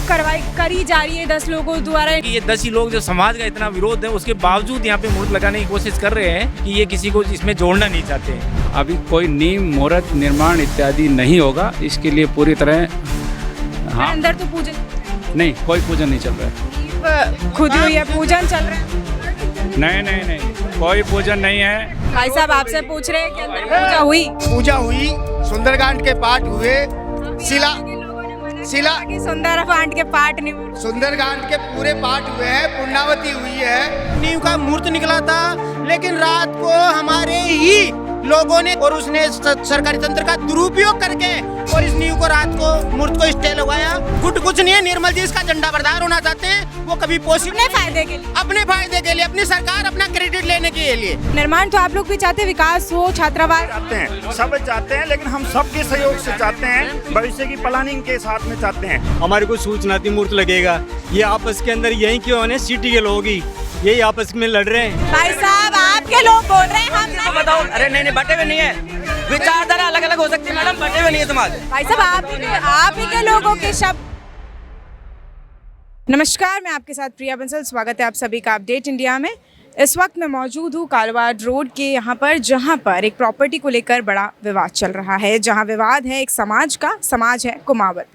कार्रवाई करी जा रही है 10 लोगों द्वारा। कि ये 10 ही लोग जो समाज का इतना विरोध है उसके बावजूद यहाँ पे मूर्त लगाने की कोशिश कर रहे हैं कि ये किसी को इसमें जोड़ना नहीं चाहते हैं। अभी कोई नींव मुहूर्त निर्माण इत्यादि नहीं होगा, इसके लिए पूरी तरह अंदर तो पूजन नहीं, कोई पूजन नहीं चल रहा है। खुद हुई है, पूजन चल रहा है। नहीं, कोई पूजन नहीं है। भाई साहब आपसे पूछ रहे हैं कि अंदर पूजा हुई? सुंदरकांड के पाठ हुए, शिला सुंदरकांड के पाठ नहीं हुए। सुंदरकांड के पूरे पाठ हुए हैं, पूर्णावती हुई है। नींव का मूर्त निकला था, लेकिन रात को हमारे ही लोगों ने और उसने सरकारी तंत्र का दुरुपयोग करके और इस नींव को रात को मूर्त को स्टे लगाया। कुछ नहीं है, निर्मल जी इसका झंडा बरदार होना चाहते हैं, वो कभी पॉसिबल अपने फायदे के लिए अपनी सरकार अपना क्रेडिट लेने के लिए। निर्माण तो आप लोग भी चाहते, विकास हो, छात्रावास चाहते हैं, सब चाहते हैं, लेकिन हम सबके सहयोग से चाहते हैं, भविष्य की प्लानिंग के साथ में चाहते हैं। हमारे को सूचना थी मूर्त लगेगा, ये आपस के अंदर यही क्यों है, सिटी के लोग ही यही आपस में लड़ रहे हैं। भाई साहब आपके लोग बोल रहे हैं, हम बताओ। अरे नहीं बटे हुए नहीं है, विचारधारा अलग अलग हो सकती है मैडम, बटे हुए नहीं है समाज। भाई साहब आप ही के लोगों के शब्द। नमस्कार, मैं आपके साथ प्रिया बंसल, स्वागत है आप सभी का अपडेट इंडिया में। इस वक्त मैं मौजूद हूँ कालवाड़ रोड के यहाँ पर, जहाँ पर एक प्रॉपर्टी को लेकर बड़ा विवाद चल रहा है। जहाँ विवाद है एक समाज है कुमावत।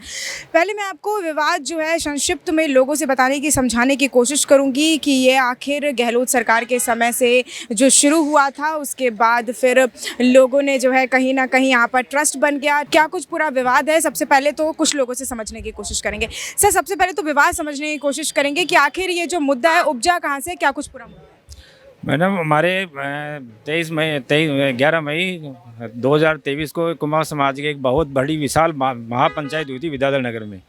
पहले मैं आपको विवाद जो है संक्षिप्त में लोगों से बताने की, समझाने की कोशिश करूँगी कि ये आखिर गहलोत सरकार के समय से जो शुरू हुआ था, उसके बाद फिर लोगों ने जो है कहीं ना कहीं यहाँ पर ट्रस्ट बन गया। क्या कुछ पूरा विवाद है, सबसे पहले तो कुछ लोगों से समझने की कोशिश करेंगे। सर, सबसे पहले तो विवाद समझने की कोशिश करेंगे कि आखिर ये जो मुद्दा है उपजा कहाँ से, क्या कुछ पूरा मुद्दा? मैडम, हमारे 11 मई 2023 को कुमाऊं समाज की एक बहुत बड़ी विशाल महापंचायत हुई थी विद्याधर नगर में।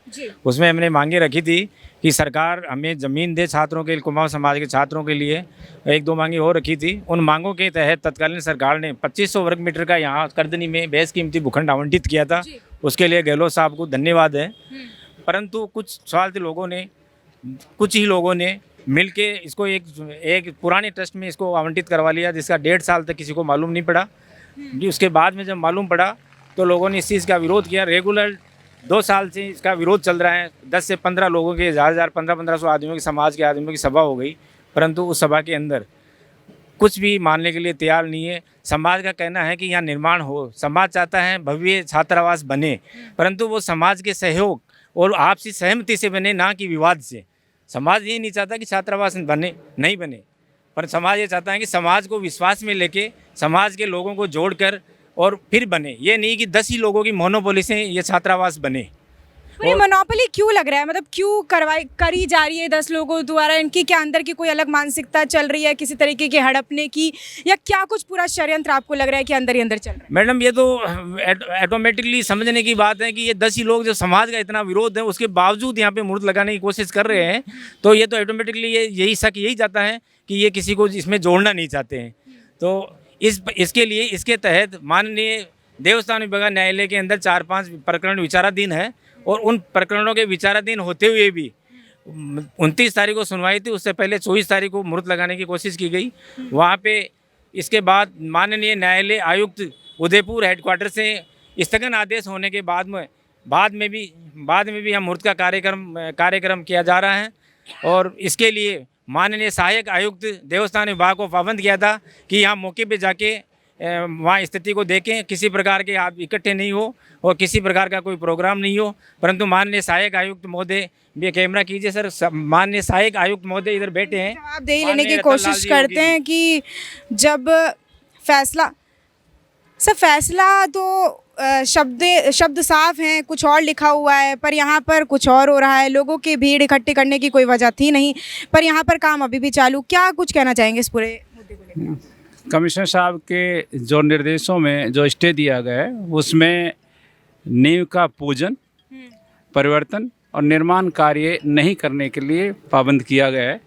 उसमें हमने मांगे रखी थी कि सरकार हमें ज़मीन दे छात्रों के लिए, कुमाऊं समाज के छात्रों के लिए। 1-2 मांगे और रखी थी। उन मांगों के तहत तत्कालीन सरकार ने 2500 वर्ग मीटर का यहाँ करदनी में बेशकीमती भूखंड आवंटित किया था। उसके लिए गहलोत साहब को धन्यवाद है। परंतु कुछ ही लोगों ने मिलके इसको एक पुराने ट्रस्ट में इसको आवंटित करवा लिया, जिसका 1.5 साल तक किसी को मालूम नहीं पड़ा। उसके बाद में जब मालूम पड़ा तो लोगों ने इस चीज़ का विरोध किया। रेगुलर 2 साल से इसका विरोध चल रहा है। 10 से 15 लोगों के 1500 आदमियों की, समाज के आदमियों की सभा हो गई, परंतु उस सभा के अंदर कुछ भी मानने के लिए तैयार नहीं है। समाज का कहना है कि यहाँ निर्माण हो, समाज चाहता है भव्य छात्रावास बने, परंतु वो समाज के सहयोग और आपसी सहमति से बने, ना कि विवाद से। समाज ये नहीं चाहता कि छात्रावास नहीं बने, पर समाज ये चाहता है कि समाज को विश्वास में लेके समाज के लोगों को जोड़कर और फिर बने। ये नहीं कि 10 ही लोगों की मोनोपोली से ये छात्रावास बने। ये मोनोपोली क्यों लग रहा है, मतलब क्यों कार्रवाई करी जा रही है 10 लोगों द्वारा? इनकी क्या अंदर की कोई अलग मानसिकता चल रही है, किसी तरीके की हड़पने की, या क्या कुछ पूरा षड्यंत्र आपको लग रहा है कि अंदर ही अंदर चल रहा है? मैडम, ये तो ऑटोमेटिकली समझने की बात है कि ये 10 ही लोग जो समाज का इतना विरोध है उसके बावजूद यहाँ पे मूर्त लगाने की कोशिश कर रहे हैं, तो ये तो ऑटोमेटिकली यही शक यही जाता है कि ये किसी को इसमें जोड़ना नहीं चाहते हैं। तो इसके लिए इसके तहत माननीय देवस्थान विभाग न्यायालय के अंदर 4-5 प्रकरण विचाराधीन है, और उन प्रकरणों के विचाराधीन होते हुए भी 29 तारीख को सुनवाई थी। उससे पहले 24 तारीख को मूर्त लगाने की कोशिश की गई वहाँ पे। इसके बाद माननीय न्यायालय आयुक्त उदयपुर हेडक्वार्टर से स्थगन आदेश होने के बाद में भी यहाँ मूर्त का कार्यक्रम किया जा रहा है। और इसके लिए माननीय सहायक आयुक्त देवस्थान विभाग को पाबंद किया था कि यहाँ मौके पे जाके वहाँ स्थिति को देखें, किसी प्रकार के आप इकट्ठे नहीं हो और किसी प्रकार का कोई प्रोग्राम नहीं हो। परंतु माननीय सहायक आयुक्त महोदय, ये कैमरा कीजिए सर, माननीय सहायक आयुक्त महोदय इधर बैठे हैं, जवाबदेही लेने की कोशिश करते हैं कि जब फैसला तो शब्द साफ हैं, कुछ और लिखा हुआ है, पर यहाँ पर कुछ और हो रहा है। लोगों की भीड़ इकट्ठे करने की कोई वजह थी नहीं, पर यहाँ पर काम अभी भी चालू। क्या कुछ कहना चाहेंगे इस पूरे मुद्दे को लेकर? कमिश्नर साहब के जो निर्देशों में जो स्टे दिया गया है, उसमें नींव का पूजन, परिवर्तन और निर्माण कार्य नहीं करने के लिए पाबंद किया गया है।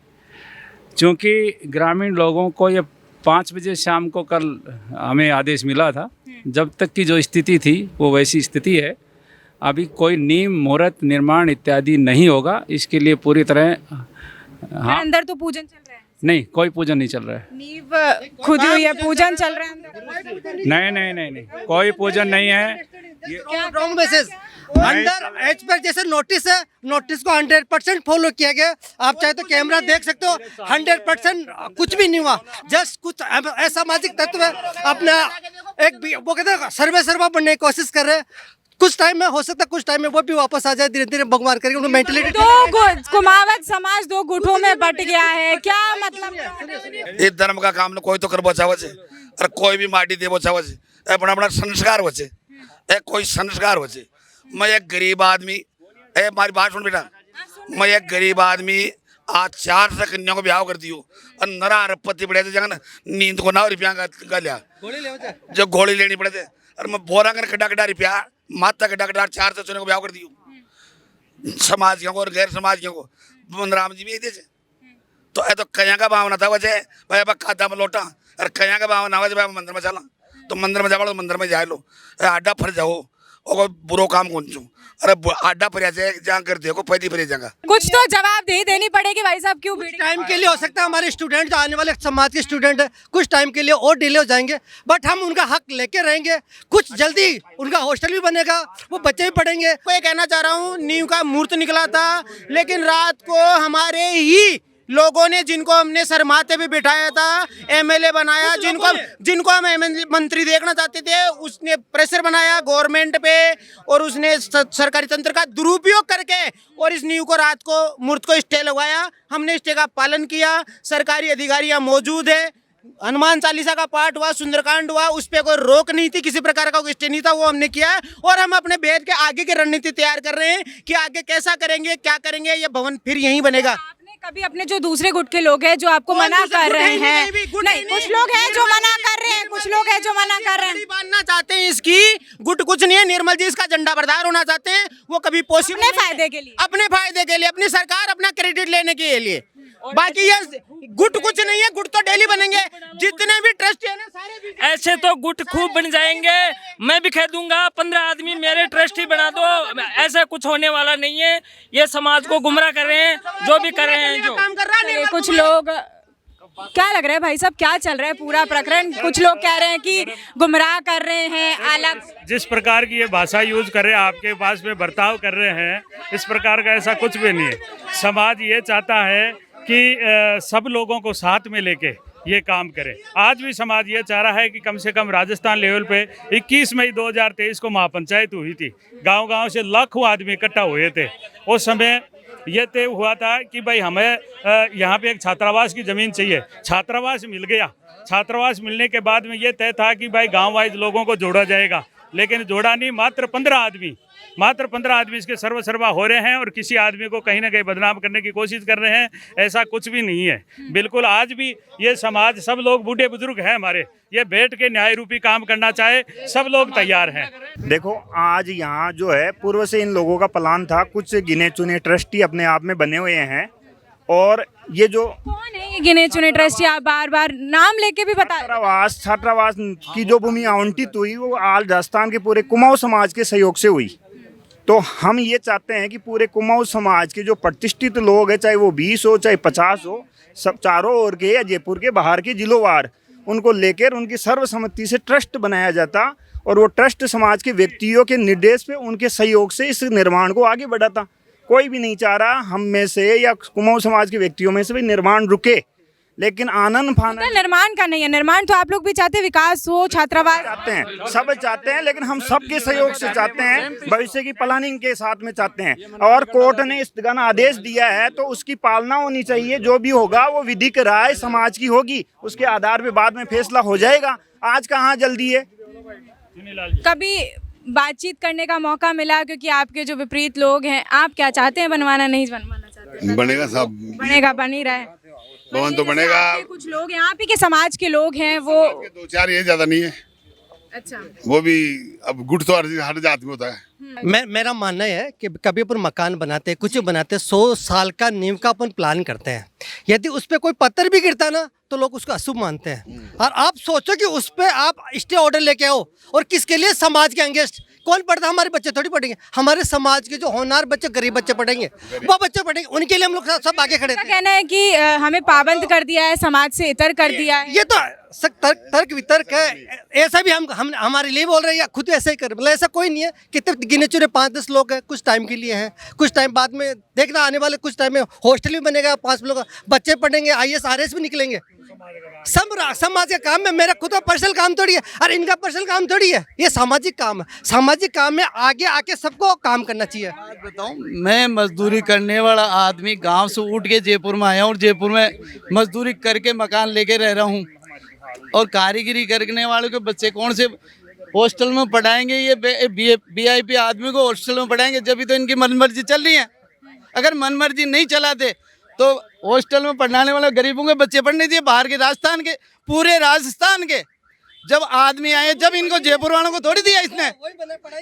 क्योंकि ग्रामीण लोगों को ये 5 बजे शाम को कल हमें आदेश मिला था, जब तक की जो स्थिति थी वो वैसी स्थिति है। अभी कोई नींव मुहूर्त निर्माण इत्यादि नहीं होगा, इसके लिए पूरी तरह अंदर तो पूजन चल रहा है? नहीं, कोई पूजन नहीं चल रहा है। नींव खुद हुई है, पूजन चल रहा है अंदर? नहीं, कोई पूजन नहीं है। Wrong message under as per जैसे नोटिस है, नोटिस को 100% फॉलो किया गया। आप चाहे तो कैमरा देख सकते हो, 100% कुछ भी नहीं हुआ। जस्ट कुछ असामाजिक तत्व है अपना एक वो कहते हैं सर्वा बनने की कोशिश कर रहे हैं। कुछ टाइम में हो सकता है, कुछ टाइम में वो भी वापस आ जाए, धीरे धीरे भगवान करके उनको मेंटलिटी। कुमावत समाज दो गुटों में बट गया है, क्या मतलब? ये धर्म का काम कोई तो कर बचाव छे और कोई भी माटी दे बचाव छे, अपना अपना संस्कार हो छे, कोई संस्कार हो छे। मैं एक गरीब आदमी, हमारी बात सुन बेटा, मैं एक गरीब आदमी आज 4 से कन्या को ब्याह कर दियो और नरा पति पड़े थे जगह नींद को ना रुपया का लिया जो गोली लेनी पड़े थे और मैं बोरा कर कटा रुपया माता कटा 4 से सोने को ब्याह कर दियो समाजियों को और गैर समाजियों को राम जी भी दे तो ऐ तो कया का भावना था वजह भाई अब खाता में लौटा और कया का भावना वजह भाई मंदिर में चला तो मंदिर में जाओ तो मंदिर में जा लो आडा फर जाओ और बुरो काम कौन छू अरे आडा फरिया जहाँ कर दिया को पैदी फरिया जगह कुछ तो जवाब दे देनी पड़ेगी भाई साहब। क्यों टाइम के लिए हो सकता है हमारे स्टूडेंट जो आने वाले समाज के स्टूडेंट है कुछ टाइम के लिए और डिले हो जाएंगे, बट हम उनका हक लेके रहेंगे। कुछ जल्दी उनका हॉस्टल भी बनेगा, वो बच्चे भी पढ़ेंगे। मैं कहना चाह रहा हूँ नींव का मूर्त निकला था, लेकिन रात को हमारे ही लोगों ने, जिनको हमने सरमाते पे बिठाया था, एमएलए बनाया, जिनको हम मंत्री देखना चाहते थे, उसने प्रेशर बनाया गवर्नमेंट पे और उसने सरकारी तंत्र का दुरुपयोग करके और इस नींव को रात को मूर्त को स्टे लगवाया। हमने स्टे का पालन किया, सरकारी अधिकारी यहाँ मौजूद है, हनुमान चालीसा का पाठ हुआ, सुंदरकांड हुआ, उस पर कोई रोक नहीं थी, किसी प्रकार का कोई स्टे नहीं था, वो हमने किया। और हम अपने भेद के आगे की रणनीति तैयार कर रहे हैं कि आगे कैसा करेंगे, क्या करेंगे, ये भवन फिर यहीं बनेगा। कभी अपने जो दूसरे गुट के लोग हैं जो आपको मना कर रहे हैं, नहीं कुछ लोग हैं जो मना कर रहे हैं, कुछ लोग हैं जो मना कर रहे हैं, बांधना चाहते हैं इसकी, गुट कुछ नहीं है, निर्मल जी इसका झंडा बरदार होना चाहते हैं, वो कभी पॉसिबल अपने फायदे के लिए, अपनी सरकार अपना क्रेडिट लेने के लिए। बाकी ये गुट कुछ नहीं है, गुट तो डेली बनेंगे, जितने भी ट्रस्ट है ना सारे ऐसे तो गुट खूब बन जाएंगे। मैं भी कह दूंगा 15 आदमी मेरे ट्रस्टी बना दो, ऐसा कुछ होने वाला नहीं है। ये समाज को गुमराह कर रहे हैं, जो भी कर रहे हैं, जो काम कर रहा है कुछ लोग। क्या लग रहा है भाई साहब, क्या चल रहा है पूरा प्रकरण? कुछ लोग कह रहे हैं कि गुमराह कर रहे हैं, अलग जिस प्रकार की ये भाषा यूज कर रहे हैं, आपके पास में बर्ताव कर रहे हैं, इस प्रकार का ऐसा कुछ भी नहीं है। समाज ये चाहता है कि सब लोगों को साथ में लेके ये काम करें। आज भी समाज ये चाह रहा है कि कम से कम राजस्थान लेवल पे 21 मई 2023 को महापंचायत हुई थी, गांव-गांव से लाखों आदमी इकट्ठा हुए थे। उस समय ये तय हुआ था कि भाई हमें यहाँ पे एक छात्रावास की ज़मीन चाहिए, छात्रावास मिल गया। छात्रावास मिलने के बाद में ये तय था कि भाई गाँव वाइज लोगों को जोड़ा जाएगा, लेकिन जोड़ा नहीं, मात्र 15 आदमी इसके सर्वा हो रहे हैं और किसी आदमी को कहीं ना कहीं बदनाम करने की कोशिश कर रहे हैं। ऐसा कुछ भी नहीं है बिल्कुल। आज भी ये समाज, सब लोग बूढ़े बुजुर्ग हैं हमारे, ये बैठ के न्याय रूपी काम करना चाहे, सब लोग तैयार हैं। देखो आज यहाँ जो है पूर्व से इन लोगों का प्लान था, कुछ गिने चुने ट्रस्टी अपने आप में बने हुए हैं और ये जो कौन है ये गिने चुने ट्रस्टी? आप बार बार नाम लेके भी बता। छात्रावास की जो भूमि आवंटित हुई वो आज राजस्थान के पूरे कुमाऊं समाज के सहयोग से हुई। तो हम ये चाहते हैं कि पूरे कुमाऊं समाज के जो प्रतिष्ठित लोग हैं, चाहे वो 20 हो चाहे 50 हो, सब चारों ओर के या जयपुर के बाहर के जिलों वार, उनको लेकर उनकी सर्वसम्मति से ट्रस्ट बनाया जाता और वो ट्रस्ट समाज के व्यक्तियों के निर्देश पे, उनके सहयोग से इस निर्माण को आगे बढ़ाता। कोई भी नहीं चाह रहा हम में से या कुमाऊं समाज के व्यक्तियों में से भी निर्माण रुके, लेकिन आनंद फाना निर्माण का नहीं है। निर्माण तो आप लोग भी चाहते हैं, विकास हो, छात्रावास चाहते हैं, सब चाहते हैं, लेकिन हम सबके सहयोग से चाहते हैं, भविष्य की प्लानिंग के साथ में चाहते हैं। और कोर्ट ने स्थगन आदेश दिया है तो उसकी पालना होनी चाहिए। जो भी होगा वो विधिक राय समाज की होगी, उसके आधार पे बाद में फैसला हो जाएगा। आज कहाँ जल्दी है। कभी बातचीत करने का मौका मिला? क्योंकि आपके जो विपरीत लोग हैं, आप क्या चाहते हैं, बनवाना नहीं बनवाना चाहते? बनेगा, सब बनेगा, बन ही रहा है भवन तो बनेगा। कुछ लोग यहाँ पे के समाज के लोग हैं, वो 2-4 ये ज्यादा नहीं है। अच्छा, वो भी अब गुट तो हर जात में होता है। मेरा मानना है कि कभी अपन मकान बनाते, कुछ बनाते, 100 साल का नींव का अपन प्लान करते हैं। यदि उस पर कोई पत्थर भी गिरता ना तो लोग उसको अशुभ मानते हैं। और आप सोचो कि उस पर आप स्टे ऑर्डर लेके आओ, और किसके लिए? समाज के अगेंस्ट। कौन पढ़ता? हमारे बच्चे थोड़ी पढ़ेंगे, हमारे समाज के जो होनहार बच्चे, गरीब बच्चे पढ़ेंगे, वो बच्चे पढ़ेंगे, उनके लिए हम लोग सब आगे खड़े का थे। कहना है कि हमें पाबंद कर दिया है, समाज से इतर कर दिया है। ये तो तर्क वितर्क है, ऐसा भी हम हमारे लिए बोल रहे हैं या खुद ऐसा ही कर, मतलब ऐसा कोई नहीं है। कितने गिने चुने 5-10 लोग हैं, कुछ टाइम के लिए हैं, कुछ टाइम बाद में देखना, आने वाले कुछ टाइम में हॉस्टल भी बनेगा, 5 लोग बच्चे पढ़ेंगे, IAS RS भी निकलेंगे। सब समाज का काम है, मेरा खुद का पर्सनल काम थोड़ी है, और इनका पर्सनल काम थोड़ी है, ये सामाजिक काम है। सामाजिक काम में आगे आके सबको काम करना चाहिए। बताऊं, मैं मजदूरी करने वाला आदमी गांव से उठ के जयपुर में आया हूँ और जयपुर में मजदूरी करके मकान लेके रह रहा हूँ। और कारीगरी करने वालों के बच्चे कौन से हॉस्टल में पढ़ाएंगे? ये VIP आदमी को हॉस्टल में पढ़ाएंगे, जब भी तो इनकी मनमर्जी चल रही है। अगर मनमर्जी नहीं चलाते तो हॉस्टल में पढ़ाने वाले गरीबों के बच्चे पढ़ने चाहिए, बाहर के, राजस्थान के, पूरे राजस्थान के जब आदमी आए, जब इनको जयपुर वालों को थोड़ी दिया इसने,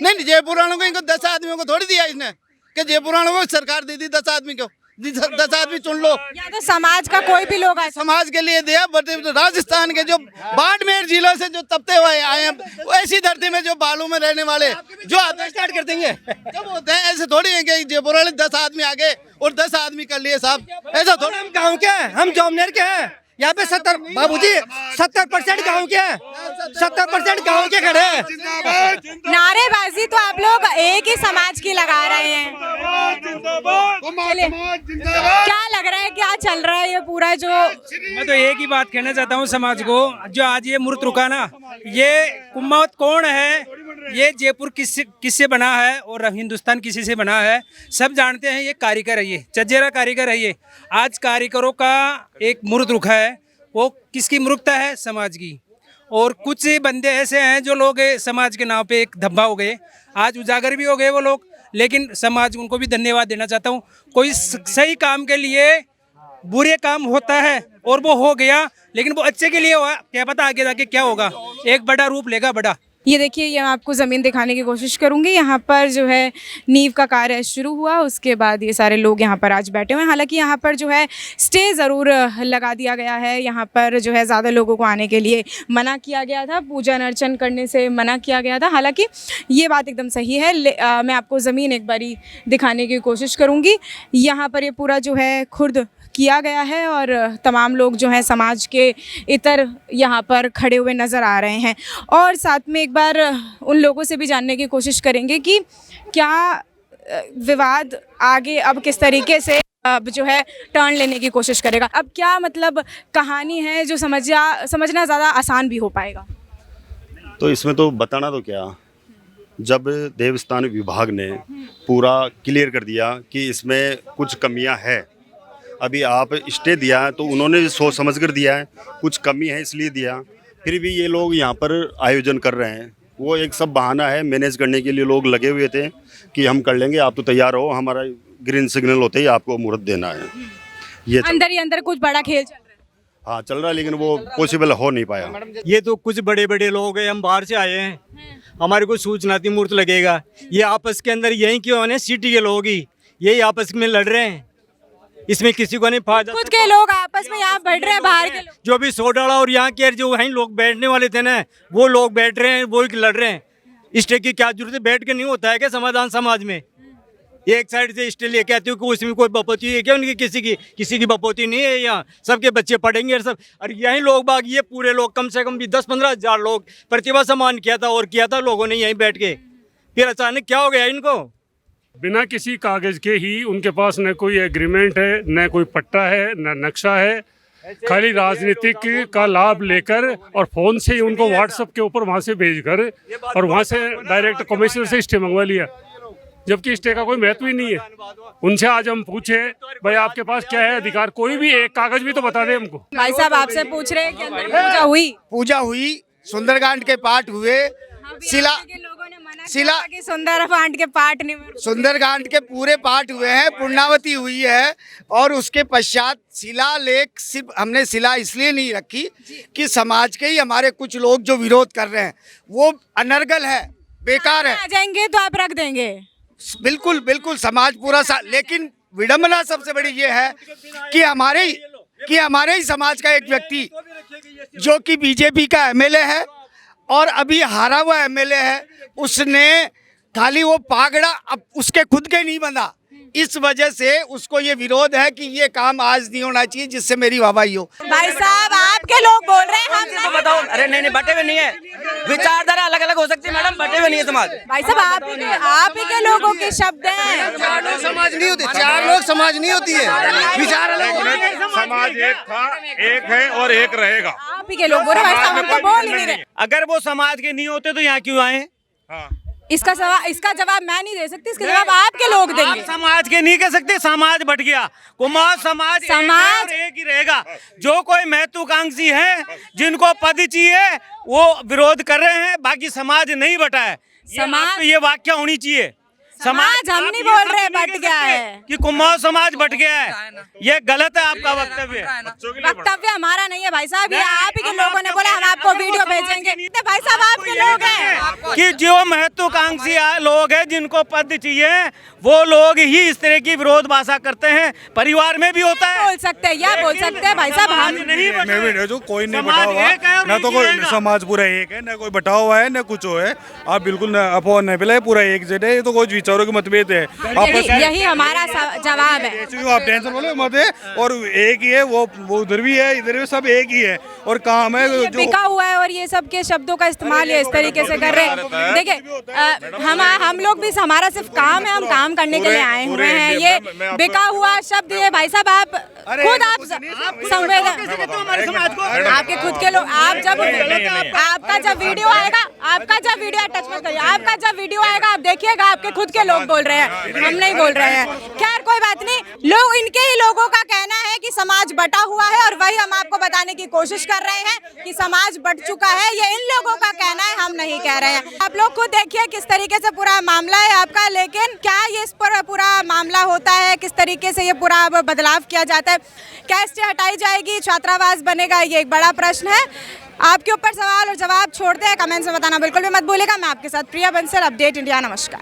नहीं जयपुर वालों को, इनको 10 आदमियों को थोड़ी दिया इसने कि जयपुर वालों को सरकार दे दी 10 आदमी को, 10 आदमी चुन लो, या तो समाज का कोई भी लोग आए। समाज के लिए दिया। बट राजस्थान के जो बाड़मेर जिलों से जो तपते हुए आए हैं, ऐसी धरती में जो बालू में रहने वाले जो आते स्टार्ट कर देंगे, जब होते हैं, ऐसे थोड़ी है कि जयपुर वाले 10 आदमी आ गए और 10 आदमी कर लिए साहब, ऐसा थोड़ा। हम गाँव के हैं, हम जौमनेर के हैं, यहाँ पे 70% गाँव के हैं, 70% गाँव के खड़े हैं। नारेबाजी तो आप लोग एक ही समाज की लगा रहे हैं। चलिए, क्या लग रहा है, क्या चल रहा है ये पूरा? जो मैं तो एक ही बात कहना चाहता हूँ समाज को, जो आज ये मूर्त रुका ना, ये कुम्मत कौन है, ये जयपुर किससे बना है और हिंदुस्तान किसी से बना है, सब जानते हैं। ये कारीगर है, ये चजेरा कारीगर है। ये आज कारीगरों का एक मूर्त रुका है, वो किसकी मूर्खता है? समाज की। और कुछ बंदे ऐसे हैं जो लोग समाज के नाम पे एक धब्बा हो गए, आज उजागर भी हो गए वो लोग, लेकिन समाज उनको भी धन्यवाद देना चाहता हूँ। कोई सही काम के लिए बुरे काम होता है और वो हो गया, लेकिन वो अच्छे के लिए हुआ, क्या पता आगे जाके क्या होगा, एक बड़ा रूप लेगा, बड़ा। ये देखिए, ये मैं आपको ज़मीन दिखाने की कोशिश करूँगी। यहाँ पर जो है नींव का कार्य शुरू हुआ, उसके बाद ये सारे लोग यहाँ पर आज बैठे हुए हैं। हालांकि यहाँ पर जो है स्टे ज़रूर लगा दिया गया है, यहाँ पर जो है ज़्यादा लोगों को आने के लिए मना किया गया था, पूजन अर्चन करने से मना किया गया था। हालांकि ये बात एकदम सही है। मैं आपको ज़मीन एक बारी दिखाने की कोशिश करूँगी। यहाँ पर ये पूरा जो है खुर्द किया गया है और तमाम लोग जो हैं समाज के इतर यहाँ पर खड़े हुए नज़र आ रहे हैं। और साथ में एक बार उन लोगों से भी जानने की कोशिश करेंगे कि क्या विवाद आगे अब किस तरीके से अब जो है टर्न लेने की कोशिश करेगा, अब क्या मतलब कहानी है जो समझना ज़्यादा आसान भी हो पाएगा। तो इसमें तो बताना तो क्या, जब देवस्थान विभाग ने पूरा क्लियर कर दिया कि इसमें कुछ कमियां हैं, अभी आप स्टे दिया है तो उन्होंने सोच समझ कर दिया है, कुछ कमी है इसलिए दिया, फिर भी ये लोग यहाँ पर आयोजन कर रहे हैं। वो एक सब बहाना है, मैनेज करने के लिए लोग लगे हुए थे कि हम कर लेंगे, आप तो तैयार हो, हमारा ग्रीन सिग्नल होते ही आपको मुहूर्त देना है। ये अंदर ही अंदर कुछ बड़ा खेल चल रहा है। हाँ चल रहा है, लेकिन वो पॉसिबल हो नहीं पाया। ये तो कुछ बड़े बड़े लोग हैं, हम बाहर से आए हैं, हमारे को सूचना थी मुहूर्त लगेगा, ये आपस के अंदर यही क्यों है, सिटी के लोग ही यही आपस में लड़ रहे हैं, इसमें किसी को नहीं फायदा। खुद के लोग आपस में यहाँ बैठ रहे हैं, बाहर के लोग जो भी सोडाला और यहाँ के जो वहीं लोग बैठने वाले थे ना, वो लोग बैठ रहे हैं, वो लड़ रहे हैं। स्टे की क्या जरूरत है, बैठ के नहीं होता है क्या समाधान समाज में? एक साइड से स्टे लेके आती हो कि उसमें कोई बपोती है क्या उनकी? किसी की बपोती नहीं है, यहाँ सबके बच्चे पढ़ेंगे और सब। और यहीं लोग बाग, ये पूरे लोग कम से कम भी 10-15 हज़ार लोग प्रतिभा सम्मान किया था और किया था लोगों ने यहीं बैठ के, फिर अचानक क्या हो गया इनको? बिना किसी कागज के ही उनके पास न कोई एग्रीमेंट है, न कोई पट्टा है, न नक्शा है, खाली राजनीतिक का लाभ लेकर और फोन से ही उनको व्हाट्सएप के ऊपर वहाँ से भेजकर और वहाँ से डायरेक्ट कमिश्नर से स्टे मंगवा लिया, जबकि स्टे का कोई महत्व ही नहीं है। उनसे आज हम पूछे भाई आपके पास क्या है अधिकार, कोई भी एक कागज भी तो बता दे हमको। भाई साहब आपसे पूछ रहे हैं कि अंदर पूजा हुई, सुंदरकांड के पाठ हुए, सुंदरकांड के पाठ नहीं, सुंदरकांड के पूरे पाठ हुए हैं, पूर्णावती हुई है और उसके पश्चात शिलालेख सिर्फ हमने शिला इसलिए नहीं रखी कि समाज के ही हमारे कुछ लोग जो विरोध कर रहे हैं वो अनर्गल है, बेकार है। आ जाएंगे तो आप रख देंगे। बिल्कुल बिल्कुल समाज पूरा लेकिन विडंबना सबसे बड़ी ये है कि हमारे ही समाज का एक व्यक्ति जो कि बीजेपी का एमएलए है और अभी हारा हुआ एमएलए है, उसने खाली वो पागड़ा अब उसके खुद के नहीं बना, इस वजह से उसको ये विरोध है कि ये काम आज नहीं होना चाहिए, जिससे मेरी वाहवाही हो। भाई साहब आपके लोग बोल रहे हैं हम नहीं। बताओ, अरे नहीं बटे हुए नहीं है, विचारधारा अलग अलग हो सकती है मैडम, बटे हुए नहीं है समाज। भाई साहब आप ही के लोगों के शब्द हैं। समाज नहीं होती, 4 लोग समाज नहीं होती है, विचार अलग। समाज एक था, एक है और एक रहेगा। आप ही के लोग बोल रहे हैं, भाई साहब हमको बोल ही नहीं रहे। अगर वो समाज के नहीं होते तो यहाँ क्यों आए? इसका जवाब मैं नहीं दे सकती, इसका जवाब आपके लोग देंगे। आप समाज के नहीं कह सकते, समाज बट गया, कुमार समाज एक ही रहेगा। जो कोई महत्वाकांक्षी है, जिनको पद चाहिए, वो विरोध कर रहे हैं, बाकी समाज नहीं बटा है। समाज ये वाक्य होनी चाहिए। समाज हम नहीं बोल रहे बट गया है कि कुमार समाज बट गया है, ये गलत है आपका वक्तव्य। वक्तव्य हमारा नहीं है भाई साहब, ये आप ही के लोगों ने बोला, हम आपको वीडियो भेजेंगे। भाई साहब आपके लोग हैं कि जो महत्वाकांक्षी लोग हैं, जिनको पद चाहिए, वो लोग ही इस तरह की विरोध भाषा करते हैं। परिवार में भी होता है, बोल सकते हैं या बोल सकते हैं भाई साहब। हम नहीं, जो कोई नहीं बटा हुआ ना, तो कोई समाज पूरा एक है, ना कोई बटा हुआ है, ना कुछ है। आप बिल्कुल अफवाह नहीं फैलाए, पूरा एक जगह है, तो कोई विचारों के मतभेद है। यही हमारा जवाब है। आप टेंशन बोले मत है, और एक ही है, वो उधर भी है, इधर भी, सब एक ही है, और काम है जो बिका हुआ है। और ये सब के शब्दों का इस्तेमाल इस तरीके से कर रहे हैं। देखिए हम लोग भी, हमारा सिर्फ काम है, हम काम करने के लिए आए हुए हैं। ये बिका हुआ शब्द, ये भाई साहब आप खुद आप संवेदन, आपके खुद के लोग, आप जब आपका जब वीडियो आएगा, टच मत करिए, आपका जब वीडियो आएगा आप देखिएगा, आपके खुद के लोग बोल रहे हैं, हम नहीं बोल रहे हैं। खैर कोई बात नहीं, लोग इनके ही लोगों का कहना है कि समाज बटा हुआ है, और वही हम आपको बताने की कोशिश कर रहे हैं कि समाज बट चुका है। ये इन लोगों का कहना है, हम नहीं कह रहे हैं। आप लोग खुद देखिए किस तरीके से पूरा मामला है आपका, लेकिन क्या ये इस पर पूरा मामला होता है, किस तरीके से ये पूरा बदलाव किया जाता है, क्या स्टे हटाई जाएगी, छात्रावास बनेगा, ये एक बड़ा प्रश्न है। आपके ऊपर सवाल और जवाब छोड़ते हैं, कमेंट्स में बताना बिल्कुल भी मत भूलिएगा। मैं आपके साथ प्रिया बंसल, अपडेट इंडिया। नमस्कार।